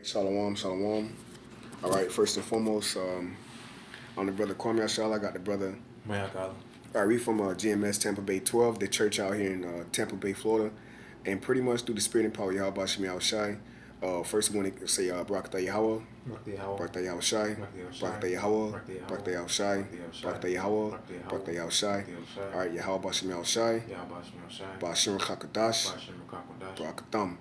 Shalom, shalom. All right, first and foremost, I'm the brother Kwame Ashala. I got the brother. Mayakala. All right, we from GMS Tampa Bay 12, the church out here in Tampa Bay, Florida. And pretty much through the spirit and power of Yahweh Bashim Yahweh Shai. First, we want to say Barakatah Yahweh, Barakatah Yahweh Shai, Barakatah Yahweh, Barakatah Yahweh Shai, Barakatah Yahweh, Barakatah Yahweh Shai. All right, Yahweh Bashim Yahweh Shai, Bashim Chakadash, Barakatam.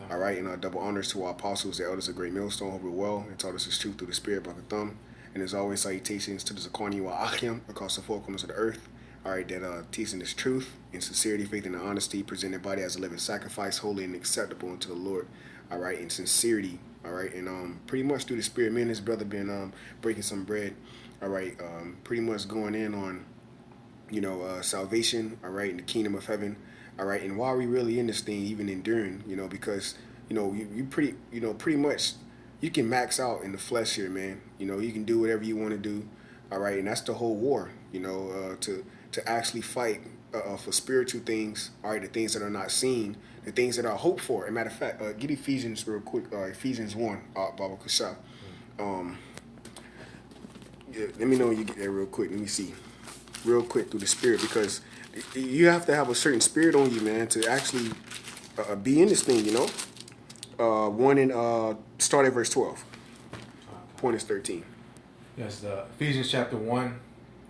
All right, and double honors to our apostles, the elders of Great Millstone, hope we're well, and taught us his truth through the spirit, Barakatam. And as always, salutations to the Zakani wa Achim across the four corners of the earth. All right, that teaching this truth in sincerity, faith, and honesty, presented body as a living sacrifice, holy and acceptable unto the Lord. All right, in sincerity. All right, and pretty much through the spirit, me and his brother been breaking some bread. All right, pretty much going in on, salvation. All right, in the kingdom of heaven. All right, and why we really in this thing, even enduring, because you pretty much you can max out in the flesh here, man. You can do whatever you want to do. All right, and that's the whole war. To actually fight for spiritual things, all right, the things that are not seen, the things that are hoped for. As a matter of fact, get Ephesians real quick, Ephesians 1, Baba Kasha. Let me know when you get there real quick. Let me see. Real quick through the spirit, because you have to have a certain spirit on you, man, to actually be in this thing, start at verse 12. Point is 13. Yes, Ephesians chapter 1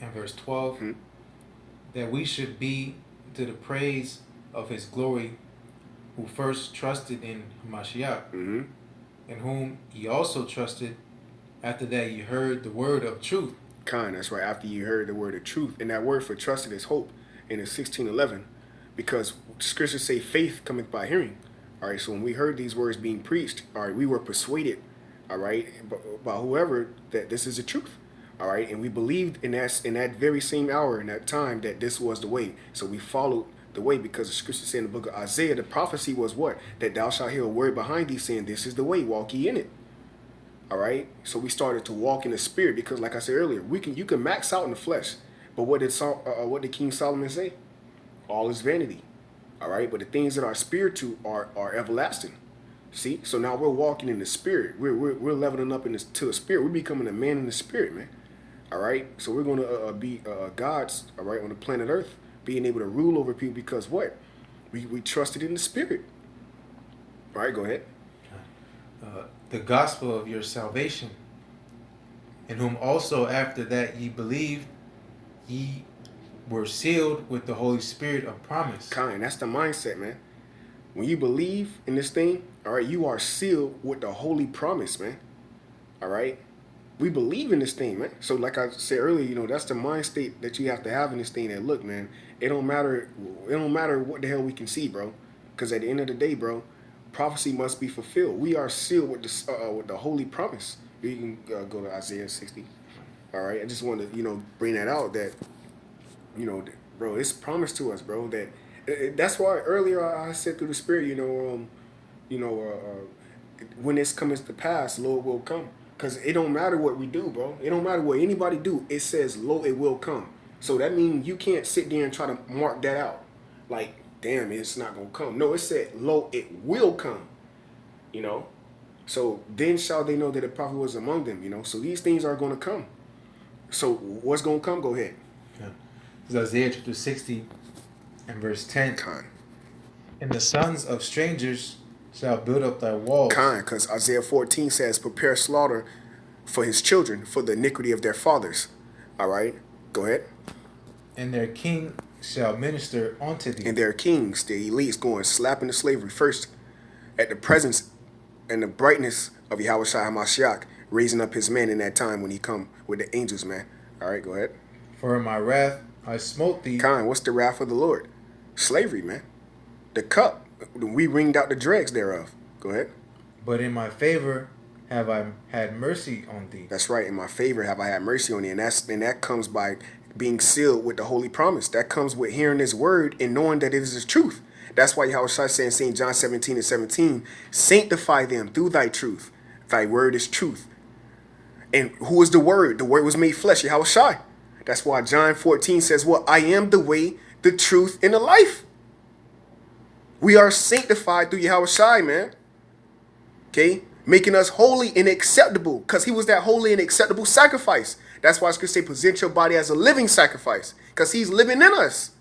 and verse 12. Mm-hmm. That we should be to the praise of his glory, who first trusted in Mashiach, mm-hmm. in whom ye also trusted, after that ye heard the word of truth. That's right, after you heard the word of truth. And that word for trusted is hope in 16:11, because scriptures say faith cometh by hearing. All right, so when we heard these words being preached, all right, we were persuaded, all right, by whoever that this is the truth. All right, and we believed in that very same hour, in that time, that this was the way. So we followed the way, because the scripture said in the book of Isaiah, the prophecy was what? That thou shalt hear a word behind thee saying, this is the way, walk ye in it. All right, so we started to walk in the spirit, because like I said earlier, you can max out in the flesh, but what did King Solomon say? All is vanity. All right, but the things that are spiritual are everlasting. See, so now we're walking in the spirit. We're leveling up to the spirit. We're becoming a man in the spirit, man. All right, so we're going to be gods, all right, on the planet Earth, being able to rule over people, because what? We trusted in the spirit. All right, go ahead. The gospel of your salvation, in whom also after that ye believed, ye were sealed with the Holy Spirit of promise. That's the mindset, man. When you believe in this thing, all right, you are sealed with the holy promise, man. All right. We believe in this thing, man. So like I said earlier, that's the mind state that you have to have in this thing. That look, man, it don't matter what the hell we can see, bro. Because at the end of the day, bro, prophecy must be fulfilled. We are sealed with the holy promise. You can go to Isaiah 60. All right, I just wanted to bring that out, that bro, it's promised to us, bro. That's why earlier I said through the spirit, when this comes to pass, Lord will come. Because it don't matter what we do, bro. It don't matter what anybody do. It says, lo, it will come. So that means you can't sit there and try to mark that out. Like, damn, it's not going to come. No, it said, lo, it will come. So then shall they know that the prophet was among them, So these things are going to come. So what's going to come? Go ahead. Yeah. This is Isaiah chapter 60 and verse 10. And the sons of strangers shall build up thy walls. Because Isaiah 14 says, prepare slaughter for his children, for the iniquity of their fathers. All right, go ahead. And their king shall minister unto thee. And their kings, the elites, going slapping the slavery first at the presence and the brightness of Yahweh Shai HaMashiach, raising up his men in that time when he come with the angels, man. All right, go ahead. For in my wrath I smote thee. What's the wrath of the Lord? Slavery, man. The cup. We wringed out the dregs thereof. Go ahead. But in my favor have I had mercy on thee. That's right. In my favor have I had mercy on thee. And that comes by being sealed with the holy promise. That comes with hearing his word and knowing that it is his truth. That's why Yahweh Shai said in St. John 17:17, sanctify them through thy truth. Thy word is truth. And who is the word? The word was made flesh, Yahweh Shai. That's why John 14 says, well, I am the way, the truth, and the life. We are sanctified through Yahweh Shai, man. Okay? making us holy and acceptable, because he was that holy and acceptable sacrifice. That's why Scripture say present your body as a living sacrifice, because he's living in us.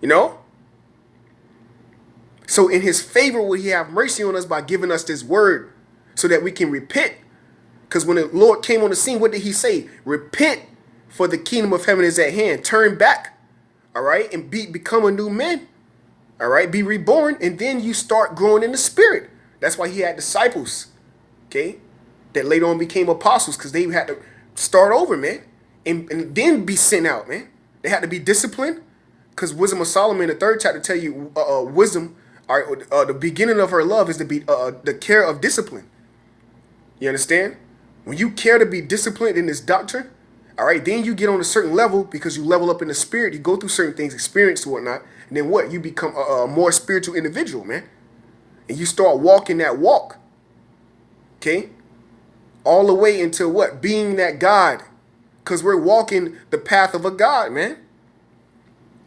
You know? So in his favor will he have mercy on us by giving us this word so that we can repent. Because when the Lord came on the scene, what did he say? Repent, for the kingdom of heaven is at hand. Turn back, all right, and become a new man, all right? Be reborn, and then you start growing in the spirit. That's why he had disciples, okay, that later on became apostles, because they had to start over, man, and then be sent out, man. They had to be disciplined, because Wisdom of Solomon, the 3rd chapter, tell you wisdom, all right, the beginning of her love is to be the care of discipline. You understand? When you care to be disciplined in this doctrine, all right, then you get on a certain level because you level up in the spirit. You go through certain things, experience and whatnot, and then what? You become a more spiritual individual, man. And you start walking that walk, okay? All the way into what? Being that God, because we're walking the path of a God, man.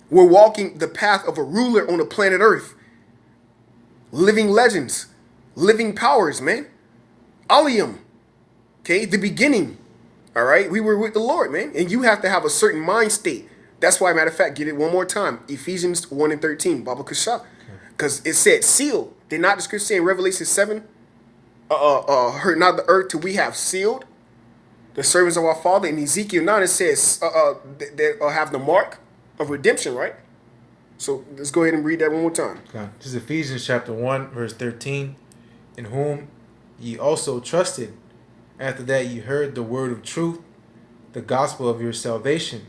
We're walking the path of a ruler on the planet Earth. Living legends, living powers, man. Alium, okay, the beginning, all right? We were with the Lord, man, and you have to have a certain mind state. That's why, matter of fact, get it one more time. Ephesians 1 and 13, Baba Kasha, because it said sealed. Did not the scripture say in Revelation 7, hurt not the earth till we have sealed the servants of our Father? In Ezekiel 9, it says they have the mark of redemption, right? So let's go ahead and read that one more time. Okay. This is Ephesians chapter 1, verse 13. In whom ye also trusted, after that ye heard the word of truth, the gospel of your salvation,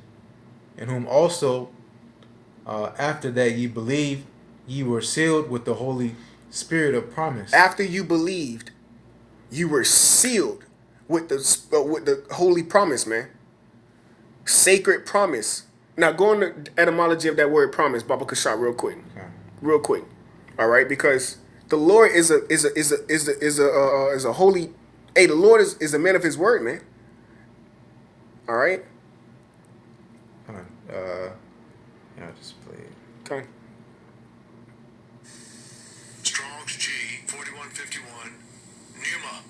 in whom also after that ye believed, ye were sealed with the Holy Spirit of promise. After you believed, you were sealed with the holy promise, man. Sacred promise. Now, go on the etymology of that word promise, Baba Kasha, real quick. Okay. Real quick. All right, because the Lord is a holy. Hey, the Lord is a man of his word, man. All right. Hold on. Yeah, I'll just play it. Okay. Strong's G 4151. Pneuma.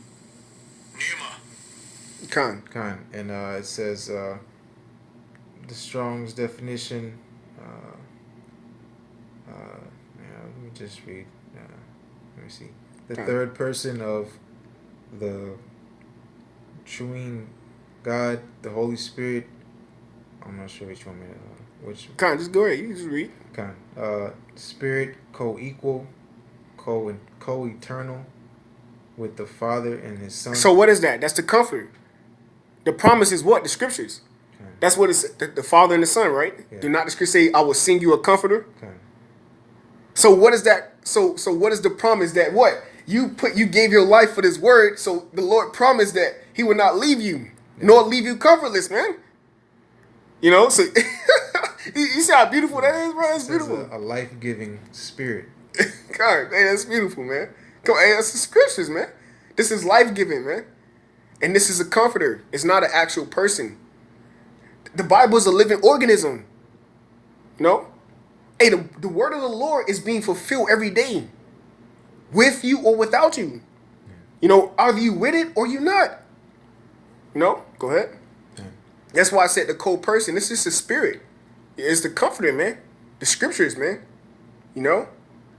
Con. And it says the Strong's definition. Let me just read. Let me see. The third person of the Truing God, the Holy Spirit. I'm not sure which one. Which. Con, just go ahead. You just read. Spirit co-equal, co-eternal with the Father and His Son. So what is that? That's the comfort. The promise is what? The scriptures. Okay. That's what it's the Father and the Son, right? Yeah. Do not the scripture say, "I will send you a comforter"? Okay. So what is that? So what is the promise that what? You gave your life for this word, so the Lord promised that he would not leave you, nor leave you comfortless, man. You know, so you see how beautiful that is, bro? That's beautiful. A life-giving spirit. God, hey, that's beautiful, man. Come on, hey, that's the scriptures, man. This is life-giving, man. And this is a comforter. It's not an actual person. The Bible is a living organism. No? Hey, the word of the Lord is being fulfilled every day. With you or without you. You know, are you with it or you not? No? Go ahead. Yeah. That's why I said the co-person. This is the spirit. It's the comforter, man. The scriptures, man. You know?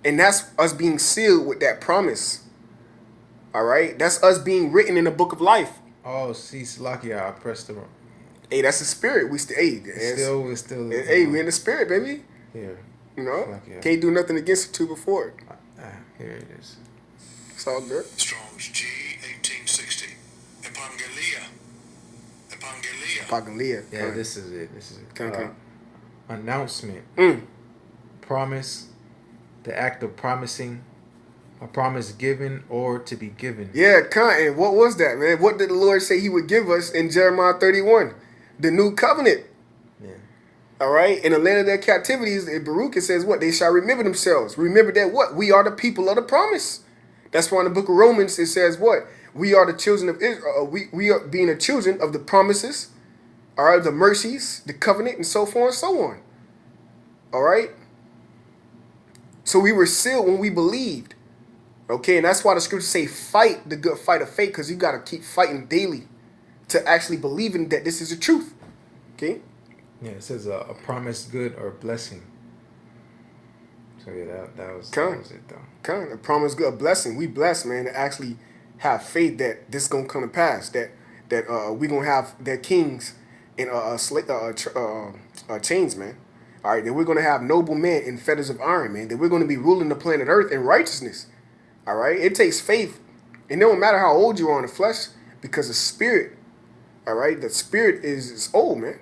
And that's us being sealed with that promise. All right? That's us being written in the book of life. Oh, see, Salakia, I pressed the wrong. Hey, that's the spirit. We still, hey, It's still. Hey, we in the spirit, baby. Here. You know? Salakia. Can't do nothing against it too before. Here it is. It's all good. Strong's G 1860. Epangelia. Pagalia. Yeah, this is it. This is it. Come. Announcement. Mm. Promise. The act of promising. A promise given or to be given. Yeah, and what was that, man? What did the Lord say he would give us in Jeremiah 31? The new covenant. Yeah. All right? In the land of their captivities, in Baruch, it says what? They shall remember themselves. Remember that what? We are the people of the promise. That's why in the book of Romans, it says what? We are the children of Israel. We are being the children of the promises, all right, the mercies, the covenant, and so forth and so on. All right? So we were sealed when we believed. Okay, and that's why the scriptures say fight the good fight of faith, because you got to keep fighting daily to actually believing that this is the truth. Okay? Yeah, it says a promise good or blessing. So yeah, that was it though. Kind of promise good, a blessing. We blessed, man, to actually have faith that this is gonna come to pass. That we gonna have their kings in chains, man. All right, that we're gonna have noble men in fetters of iron, man. That we're gonna be ruling the planet Earth in righteousness. All right, it takes faith. It don't matter how old you are in the flesh, because the spirit, all right, the spirit is old, man.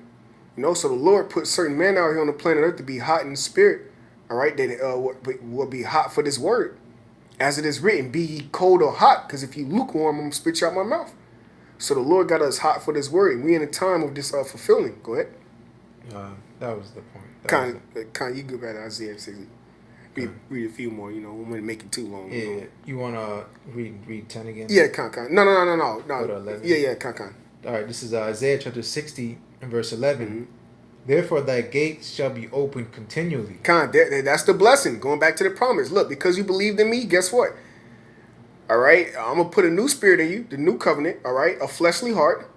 You know, so the Lord put certain men out here on the planet Earth to be hot in the spirit. All right, that will be hot for this word. As it is written, be ye cold or hot, because if you lukewarm, I'm going to spit you out my mouth. So the Lord got us hot for this word. We in a time of this fulfilling. Go ahead. That was the point. Con, you go back to Isaiah 60. Read a few more, you know. We wouldn't make it too long. Yeah, you know. You want to read 10 again? Yeah, con. No. Go to 11. Yeah, con. All right, this is Isaiah chapter 60 and verse 11. Mm-hmm. Therefore thy gates shall be open continually. Con, that's the blessing. Going back to the promise. Look, because you believed in me, guess what? All right, I'm going to put a new spirit in you, the new covenant, all right, a fleshly heart.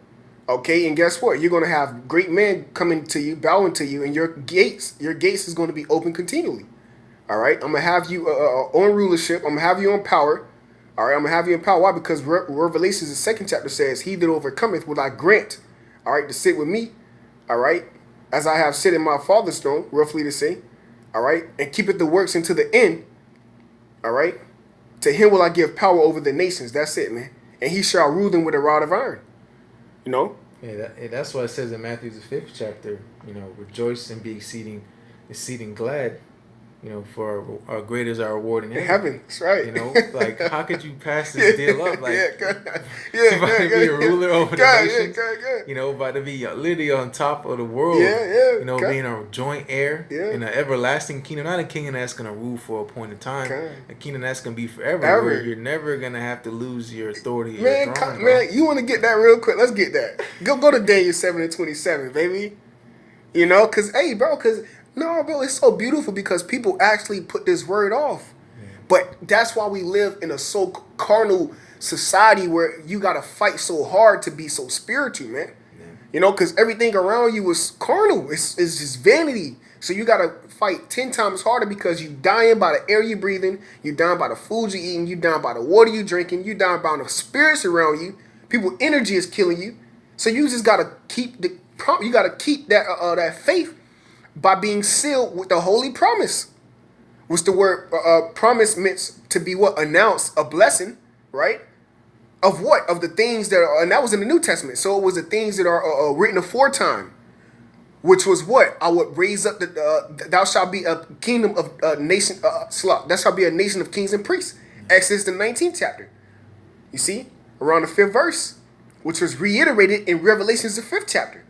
Okay, and guess what? You're going to have great men coming to you, bowing to you, and your gates is going to be open continually. All right, I'm going to have you on rulership. I'm going to have you on power. All right, I'm going to have you in power. Why? Because Revelations, the second chapter says, he that overcometh will I grant, all right, to sit with me, all right, as I have sit in my Father's throne, roughly to say, all right, and keepeth the works unto the end, all right, to him will I give power over the nations. That's it, man. And he shall rule them with a rod of iron. You know? Yeah, that's what it says in Matthew the 5th chapter. You know, rejoice and be exceeding glad. You know, for our great is our reward in heaven. That's right. You know, like how could you pass this deal up? Like, about to be a ruler over the nations. Yeah. You know, about to be literally on top of the world. Yeah. You know, being a joint heir in an everlasting kingdom, not a kingdom that's gonna rule for a point of time. A kingdom that's gonna be forever. Where you're never gonna have to lose your authority. Man, you want to get that real quick? Let's get that. Go to Daniel 7:27, baby. You know, cause no, bro, it's so beautiful because people actually put this word off. Yeah. But that's why we live in a so carnal society where you got to fight so hard to be so spiritual, man. Yeah. You know, because everything around you is carnal. It's just vanity. So you got to fight 10 times harder because you dying by the air you breathing. You dying by the food you eating. You dying by the water you drinking. You dying by the spirits around you. People energy is killing you. So you just got to keep that faith by being sealed with the holy promise. Which the word promise meant to be what? Announce a blessing, right? Of what? Of the things that are, and that was in the New Testament. So it was the things that are written aforetime. Which was what? I would raise up thou shalt be a kingdom of nation, that shall be a nation of kings and priests. Exodus the 19th chapter. You see? Around the 5th verse. Which was reiterated in Revelations the 5th chapter.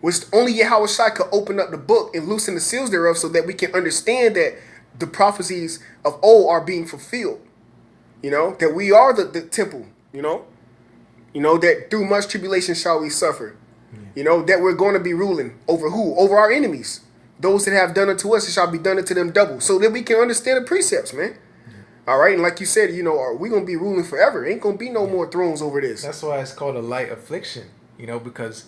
Which only Yahweh Shai could open up the book and loosen the seals thereof so that we can understand that the prophecies of old are being fulfilled. You know, that we are the temple, you know. You know, that through much tribulation shall we suffer. Yeah. You know, that we're going to be ruling over who? Over our enemies. Those that have done unto us, it shall be done unto them double. So that we can understand the precepts, man. Yeah. All right, and like you said, you know, we're going to be ruling forever. Ain't going to be no more thrones over this. That's why it's called a light affliction, you know, because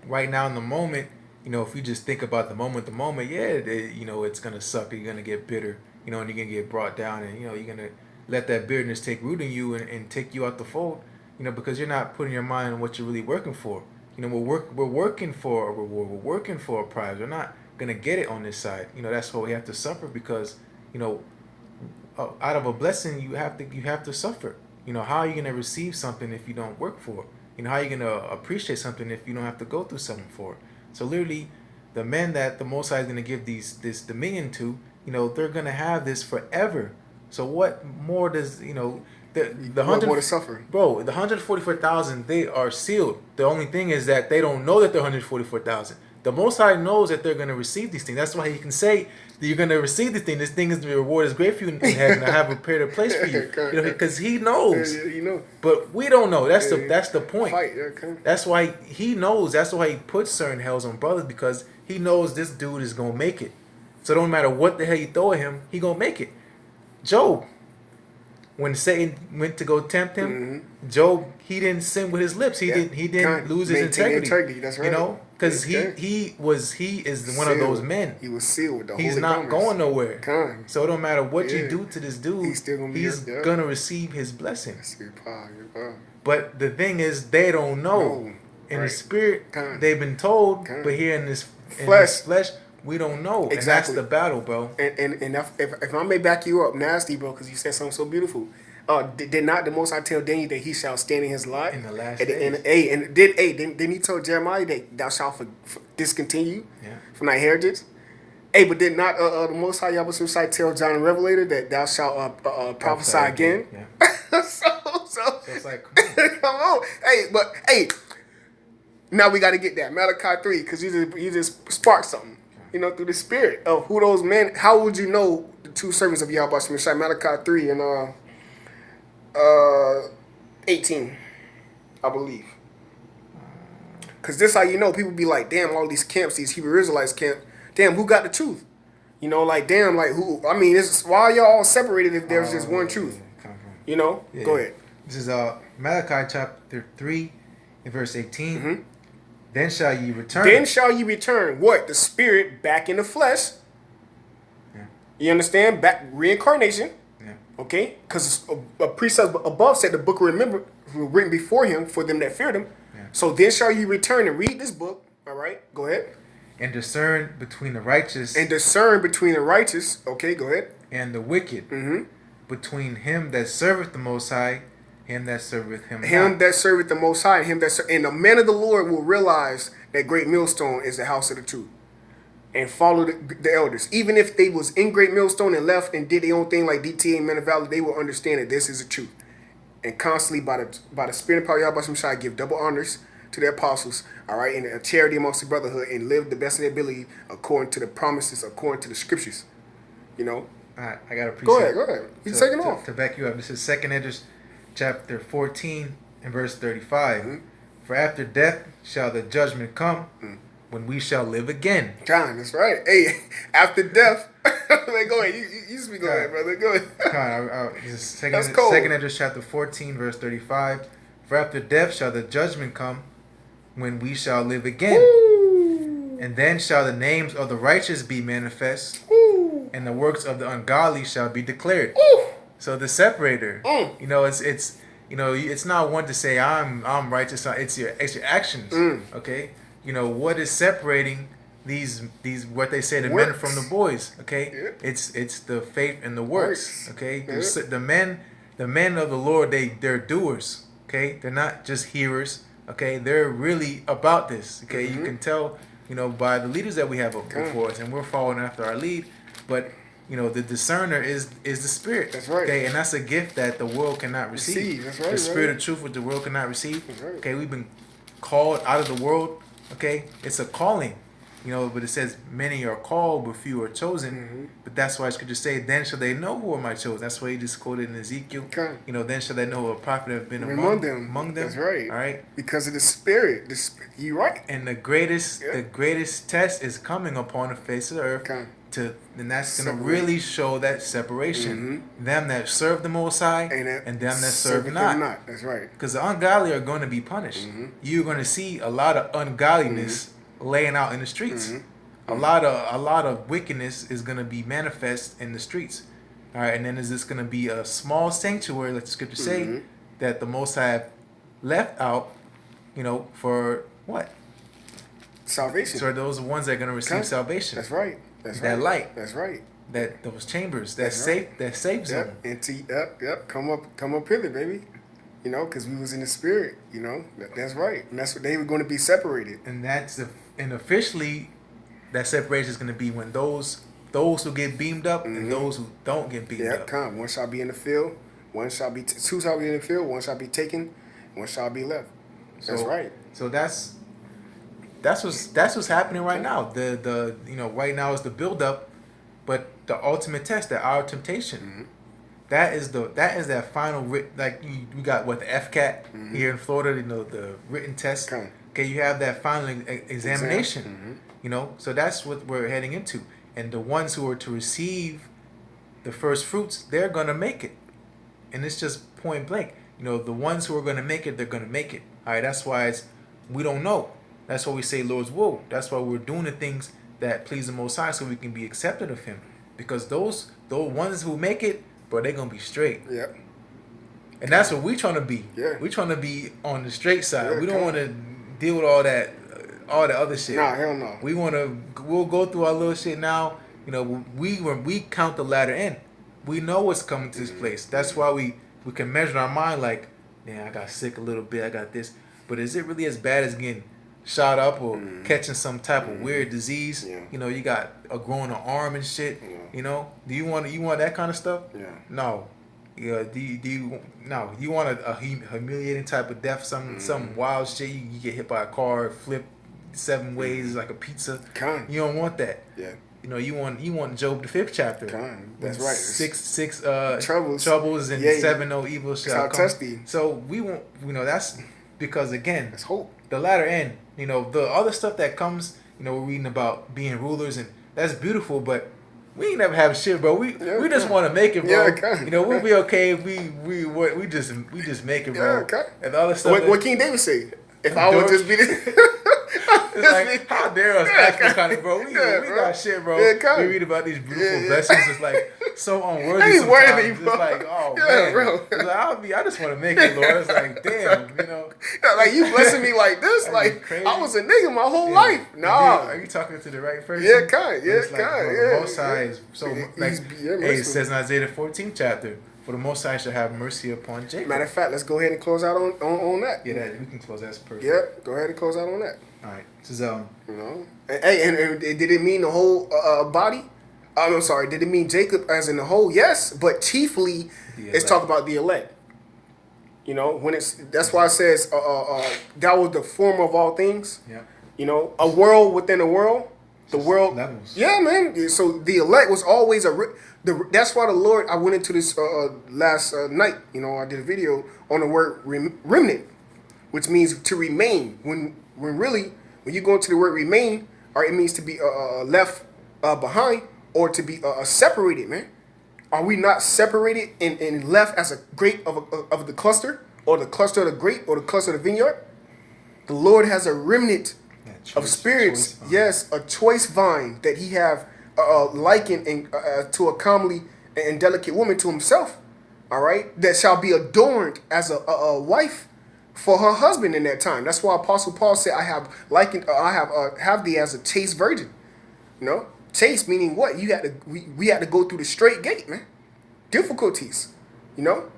right now in the moment, you know, if you just think about the moment, you know, it's going to suck. You're going to get bitter, you know, and you're going to get brought down and, you know, you're going to let that bitterness take root in you and take you out the fold, you know, because you're not putting your mind on what you're really working for. You know, we're working for a reward. We're working for a prize. We're not going to get it on this side. You know, that's why we have to suffer because, you know, out of a blessing, you have to suffer. You know, how are you going to receive something if you don't work for it? You know, how are you going to appreciate something if you don't have to go through something for it? So literally, the men that the Most High is going to give this dominion to, you know, they're going to have this forever. So what more does, you know, the 100 more to suffer? Bro, the 144,000, they are sealed. The only thing is that they don't know that they're 144,000. The Most High knows that they're going to receive these things. That's why he can say that you're going to receive this thing. This thing is the reward is great for you in heaven. I have prepared a place for you. You know, because he knows. Yeah, you know. But we don't know. That's the point. Fight. That's why he knows. That's why he puts certain hells on brothers, because he knows this dude is going to make it. So it don't matter what the hell you throw at him, he going to make it. Job. when Satan went to go tempt him, Job, he didn't sin with his lips. He didn't lose his integrity. That's right. You know, because Yeah. he is one of those men. He was sealed with the He's Holy not Ghost. going nowhere. Con. So it don't matter what Yeah. you do to this dude, He's still gonna be he's here, yeah. gonna receive his blessing. That's good power. Good power. But the thing is, they don't know. No. In Right. the spirit, Con. they've been told, Con. but here in this Flesh. flesh, we don't know. Exactly. And that's the battle, bro. And if I may back you up, nasty, bro, because you said something so beautiful. Did not the Most High tell Daniel that he shall stand in his light In the last And days. didn't he tell Jeremiah that thou shalt discontinue from thy heritage? Hey, but did not the Most High Yahweh Shai tell John the Revelator that thou shalt prophesy again? Yeah. so So it's like, come on. come on. Hey, now we got to get that Malachi 3 because you just sparked something, through the spirit of who those men. How would you know the two servants of Yahweh Shai? Malachi 3 and 18, I believe. Because this how you know people be like, damn, all these camps, these Hebrew Israelites camp, damn, who got the truth? Damn, like who? I mean, why are y'all all separated if there's just one truth? Yeah. Go ahead. This is Malachi chapter 3 and verse 18. Mm-hmm. Then shall ye return. Then shall you return, what? The spirit back in the flesh. Yeah. You understand? Back reincarnation. Yeah. Okay? Because a precept above said the book remember written before him for them that feared him. Yeah. So then shall you return and read this book. All right? Go ahead. And discern between the righteous And discern between the righteous. Okay, go ahead. and the wicked. Mm-hmm. Between him that serveth the Most High, him that serveth him Him not. that serveth the Most High, and him that and the man of the Lord will realize that great millstone is the house of the truth, and follow the elders. Even if they was in great millstone and left and did their own thing like DTA and Men of Valor, they will understand that this is the truth. And constantly by the spirit of power, Yahweh Shai give double honors to their apostles, all right, and a charity amongst the brotherhood, and live the best of their ability according to the promises, according to the scriptures. All right, I got a precept. Go ahead. He's taking off. To back you up. This is 2nd Esdras chapter 14 and verse 35. Mm-hmm. For after death shall the judgment come, when we shall live again. John, that's right. Hey, after death, go ahead. You speak on that, brother. Go ahead. This is That's cold. 2nd Esdras chapter 14 verse 35. For after death shall the judgment come, when we shall live again. Woo. And then shall the names of the righteous be manifest, Woo. and the works of the ungodly shall be declared. Woo. So the separator, Mm. it's not one to say I'm righteous. It's your actions. Mm. Okay, what is separating these what they say the men Works. from the boys. Okay, Yeah. it's the faith and the works. Works. Okay, Yeah. the men of the Lord, they're doers. Okay, they're not just hearers. Okay, they're really about this. Okay, Mm-hmm. you can tell by the leaders that we have before us, and we're following after our lead, but. The discerner is the spirit. That's right. Okay, and that's a gift that the world cannot receive. That's right. The spirit right. of truth, which the world cannot receive. That's right. Okay, we've been called out of the world. Okay, it's a calling. But it says many are called, but few are chosen. Mm-hmm. But that's why Scripture say, "Then shall they know who are my chosen." That's why he just quoted in Ezekiel. Okay. Then shall they know a prophet have been Among them. Among them. That's right. All right. Because of the spirit. You right. And the greatest Yeah. test is coming upon the face of the earth. Okay. And that's going to Separate. really show that separation. Them that serve the Most High and them that serve them not. That's right. Because the ungodly are going to be punished. You're going to see a lot of ungodliness laying out in the streets. A lot of wickedness is going to be manifest in the streets. All right, and then is this going to be a small sanctuary, like the Scripture say, that the Most High have left out, for what? Salvation. So those are the ones that are going to receive salvation. That's right. That's That right. light. That's right. That those chambers, that That's right. that saves them. Yep. Come up hither, baby. Because we was in the spirit. That's right. And that's what they were going to be separated. And and officially, that separation is going to be when those who get beamed up and those who don't get beamed Yep. up. Come. One shall be in the field. One shall be two shall be in the field. One shall be taken. One shall be left. That's right. So that's what's happening right now. The right now is the build up, but the ultimate test, the hour of temptation. That is that final like we got the FCAT here in Florida. The written test. Okay, you have that final examination. So that's what we're heading into, and the ones who are to receive the first fruits, they're gonna make it. and it's just point blank. You know, the ones who are going to make it, they're going to make it. All right, that's why we don't know. That's why we say Lord's will. That's why we're doing the things that please the Most High, so we can be accepted of Him. Because those ones who make it, bro, they're gonna be straight. Yeah. And that's what we trying to be. Yeah. We trying to be on the straight side. Yeah, we don't want to deal with all the other shit. Nah, hell no. We'll go through our little shit now. You know, when we count the latter end, we know what's coming to this place. That's why we can measure our mind like, man, I got sick a little bit, I got this. But is it really as bad as getting shot up or catching some type of weird disease? Yeah. You know, you got a growing an arm and shit. Yeah. You know, do you want that kind of stuff? Yeah. No. Yeah. No. You want a humiliating type of death? Some wild shit. You get hit by a car, flip 7 ways like a pizza. You don't want that. Yeah. You know, you want Job the 5th chapter. That's right. Six troubles and yeah, 7 no evil shall come. So we won't. You know, that's because again, that's hope. The latter end. You know, the other stuff that comes. You know, we're reading about being rulers, and that's beautiful, but we ain't never have shit, bro. We just want to make it, bro. Yeah, you know, we'll be okay if we just make it, bro. Yeah, and the other stuff. What King David say? If I would just be this. It's like, how dare us ask for kind of, bro? We got shit, bro. We read about these beautiful blessings. It's like so unworthy ain't sometimes. worthy, bro. It's like, oh man, bro. It's like, I just want to make it, Lord. It's like, damn, you know. Like you blessing me like this, like crazy. I was a nigga my whole life. Nah. Are you talking to the right person? Yeah, kind. Yeah, It's like, kind. bro, Yeah. the Most High is so like. Hey, it says in Isaiah the 14th chapter, for the Most High shall have mercy upon Jacob. Matter of fact, let's go ahead and close out on that. Yeah, we can close. That's perfect. Yeah, go ahead and close out on that. All right. This is You know, and did it mean the whole body? I'm sorry. Did it mean Jacob as in the whole? Yes, but chiefly it's talking about the elect. You know, when that's why it says that was the form of all things. Yeah. You know, a world within a world. The world. Levels. Yeah, man. So the elect was always that's why the Lord. I went into this last night. You know, I did a video on the word remnant, which means to remain. When really, when you go into the word remain, or it means to be left behind or to be separated, man. Are we not separated and left as a grape of the cluster, or the cluster of the grape, or the cluster of the vineyard? The Lord has a remnant of spirits, yes, a choice vine that He have likened to a comely and delicate woman to Himself. All right, that shall be adorned as a wife for her husband in that time. That's why Apostle Paul said, "I have have thee as a chaste virgin." You know, chaste meaning what? We had to go through the straight gate, man. Difficulties, you know,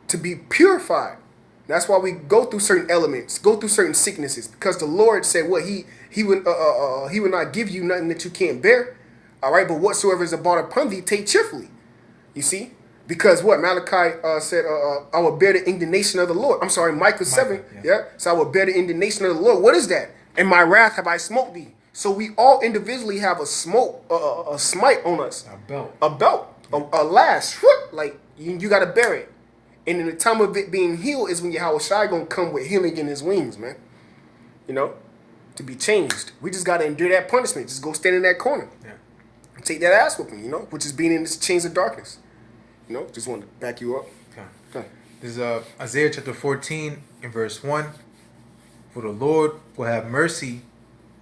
to be purified. That's why we go through certain elements, go through certain sicknesses, because the Lord said what he would not give you nothing that you can't bear. All right, but whatsoever is brought upon thee, take cheerfully. You see, because what Malachi said, I will bear the indignation of the Lord. I'm sorry, Micah 7. Yeah. So I will bear the indignation of the Lord. What is that? In my wrath have I smote thee. So we all individually have a smite on us. A belt. A lash. Like you got to bear it. And in the time of it being healed is when Yahweh Shai gonna come with healing in His wings, man. You know, to be changed. We just gotta endure that punishment. Just go stand in that corner. Yeah. And take that ass whooping, you know, which is being in this chains of darkness. You know, just want to back you up. Okay. This is Isaiah chapter 14 in verse 1. For the Lord will have mercy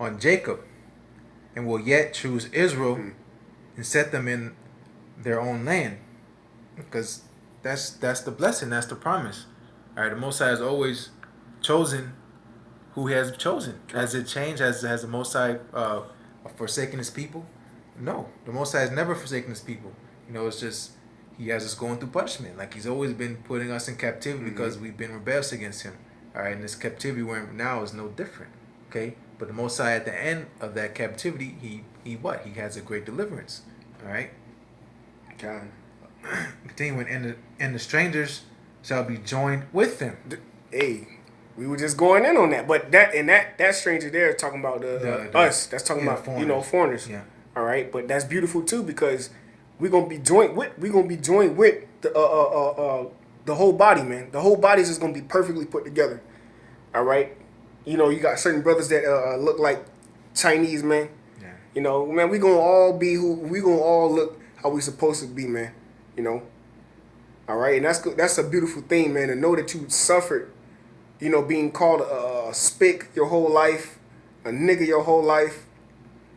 on Jacob, and will yet choose Israel and set them in their own land. Because that's the blessing, that's the promise. All right, the Most High has always chosen who He has chosen. Has it changed? Has the Most High forsaken His people? No, the Most High has never forsaken His people. You know, it's just He has us going through punishment. Like He's always been putting us in captivity because we've been rebellious against Him. All right, and this captivity we're in now is no different. Okay, but the Most High at the end of that captivity, He what? He has a great deliverance. All right. God. Continuing, and the strangers shall be joined with them. Hey, we were just going in on that, but that stranger there is talking about us. That's talking about foreigners. Foreigners. Yeah. All right, but that's beautiful too, because we're gonna be joined with the whole body, man. The whole body is just gonna be perfectly put together. All right, you know, you got certain brothers that look like Chinese, man. Yeah. You know, man, we gonna all look how we supposed to be, man. You know, All right, and that's a beautiful thing, man. To know that you suffered, being called a spick your whole life, a nigga your whole life.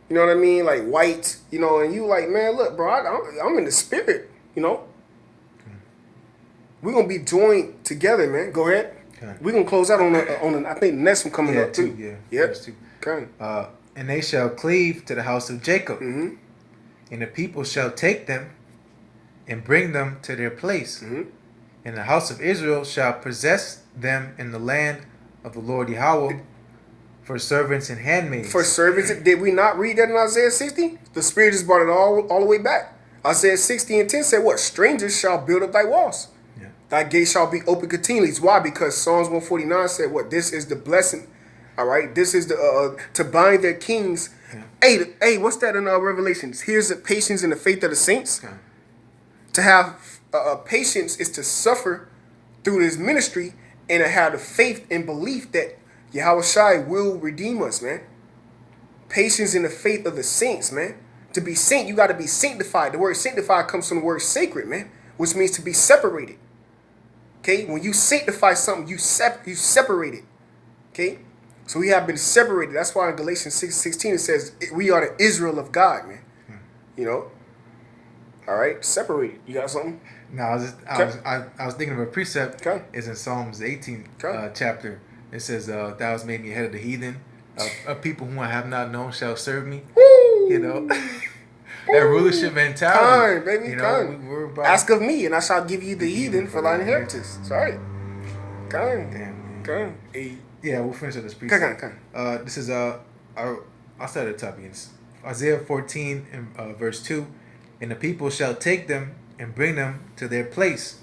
You know what I mean? Like white, and you like, man, look, bro, I'm in the spirit. We're gonna be joined together, man. Go ahead. Okay. We're gonna close out on I think the next one coming up too. Yeah. Yep. Verse 2. Okay. And they shall cleave to the house of Jacob, Mm-hmm. and the people shall take them and bring them to their place. Mm-hmm. And the house of Israel shall possess them in the land of the Lord Yahweh for servants and handmaids. For servants, did we not read that in Isaiah 60? The Spirit just brought it all the way back. Isaiah 60 and 10 said what? Strangers shall build up thy walls. Yeah. Thy gates shall be open continually. Why? Because Psalms 149 said what? This is the blessing. All right. This is the to bind their kings. Yeah. Hey, what's that in Revelations? Here's the patience and the faith of the saints. Okay. To have patience is to suffer through this ministry and to have the faith and belief that Yahweh Shai will redeem us, man. Patience in the faith of the saints, man. To be saint, you got to be sanctified. The word sanctified comes from the word sacred, man, which means to be separated. Okay? When you sanctify something, you separate it. Okay? So we have been separated. That's why in Galatians 6:16 it says we are the Israel of God, man. All right? Separated. You got something? No, I was thinking of a precept. Okay. It's in Psalms 18 Okay. chapter. It says, "Thou hast made me head of the heathen. A people whom I have not known shall serve me." Woo! That rulership mentality. Kind, baby, kind. We're about, ask of me, and I shall give you the heathen for thine inheritance. Sorry. Kind. Damn. Kind. Hey. Yeah, we'll finish with this precept. Kind. This is I'll start at the top again. Isaiah 14 and verse 2. And the people shall take them and bring them to their place,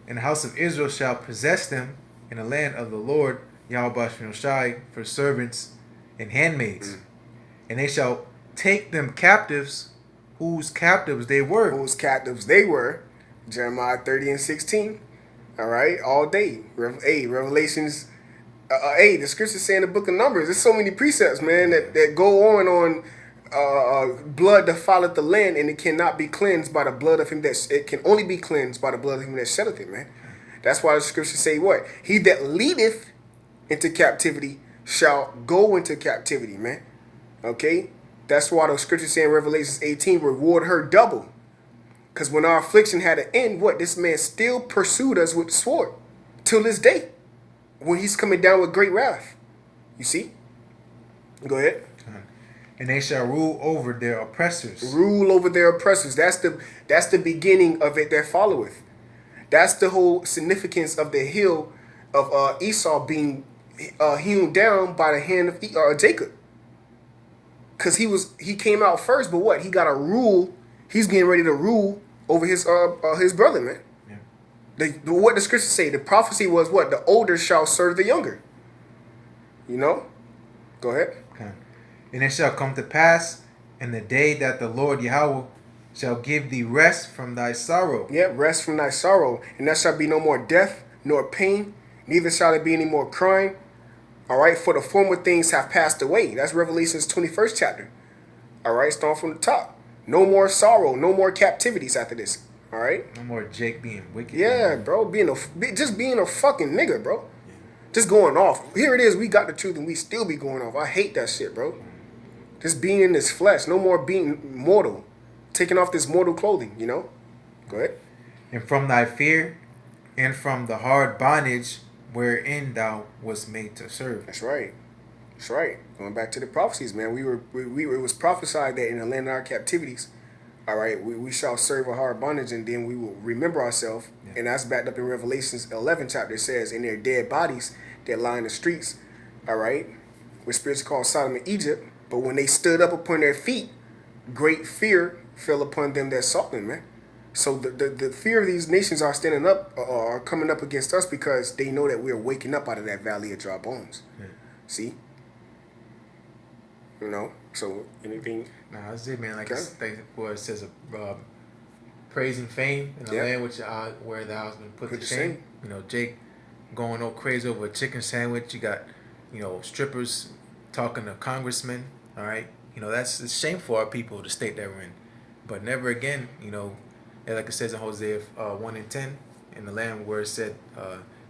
and the house of Israel shall possess them in the land of the Lord Yahweh Shai for servants and handmaids. And they shall take them captives, whose captives they were. Whose captives they were. Jeremiah 30 and 16. All right, all day. Revelations. The scriptures say in the book of Numbers, there's so many precepts, man, that go on blood defileth the land, and it cannot be cleansed by the blood of him it can only be cleansed by the blood of him that sheddeth it, man. That's why the scriptures say what? He that leadeth into captivity shall go into captivity, man. Okay? That's why the scriptures say in Revelation 18, reward her double. Because when our affliction had an end, what? This man still pursued us with the sword till this day, when he's coming down with great wrath. You see? Go ahead. And they shall rule over their oppressors. Rule over their oppressors. That's the beginning of it that followeth. That's the whole significance of the hill of Esau being hewn down by the hand of Jacob. Because he came out first, but what? He got to rule. He's getting ready to rule over his brother, man. Yeah. What the scriptures say, the prophecy was what? The older shall serve the younger. Go ahead. Okay. And it shall come to pass in the day that the Lord Yahweh shall give thee rest from thy sorrow. Yeah, rest from thy sorrow. And there shall be no more death, nor pain, neither shall there be any more crying. All right, for the former things have passed away. That's Revelation's 21st chapter. All right, starting from the top. No more sorrow, no more captivities after this. All right? No more Jake being wicked. Yeah, bro, just being a fucking nigga, bro. Yeah. Just going off. Here it is, we got the truth and we still be going off. I hate that shit, bro. Just being in this flesh. No more being mortal. Taking off this mortal clothing, Go ahead. And from thy fear and from the hard bondage wherein thou was made to serve. That's right. That's right. Going back to the prophecies, man. It was prophesied that in the land of our captivities, all right, we shall serve a hard bondage, and then we will remember ourselves. Yeah. And that's backed up in Revelations 11 chapter. It says, in their dead bodies that lie in the streets, all right, which spirits called Sodom and Egypt. But when they stood up upon their feet, great fear fell upon them that saw them, man. So the fear of these nations are standing up, are coming up against us because they know that we're waking up out of that valley of dry bones. Yeah. See? So anything? Nah, that's it, man. Like it says, praise and fame in the land which where thou hast been put to shame. Jake going all crazy over a chicken sandwich. You got, strippers talking to congressmen. All right, it's shameful for our people, the state that we're in. But never again, like it says in Hosea 1 and 10, in the land where it said,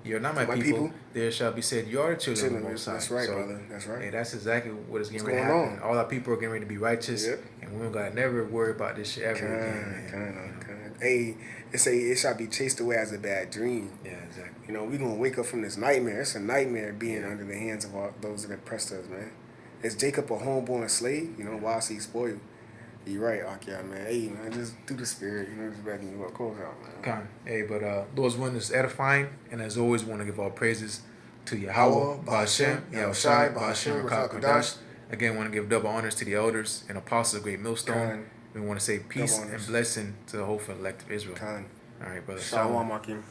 "You're not my, My people. people. There shall be said, you are the children of the Children, Most High." that's right, So, brother. That's right. hey, that's exactly what is getting What's ready to going happen. on? All our people are getting ready to be righteous, Yep. and we don't gotta never worry about this shit ever again. Man. Kind. Hey, it shall be chased away as a bad dream. Yeah, exactly. You know, we gonna wake up from this nightmare. It's a nightmare being under the hands of all those that oppressed us, man. Is Jacob a homeborn slave? You know, why is he spoiled? You're right, Akia, man. Hey, man, just do the spirit. You know, just backing you up. Close out, man. Con. Hey, but Lord's one is edifying, and as always, want to give all praises to Yahweh, Yahweh, Ba'ashem, Ba'ashem, Yahushai, Ba'ashem, Ba'ashem, Rakah Rakah Kodash. Again, want to give double honors to the elders and apostles of Great Millstone. Con. We want to say peace Double and honors. blessing to the whole elect of Israel. Khan. All right, brother. Shalom, Akim.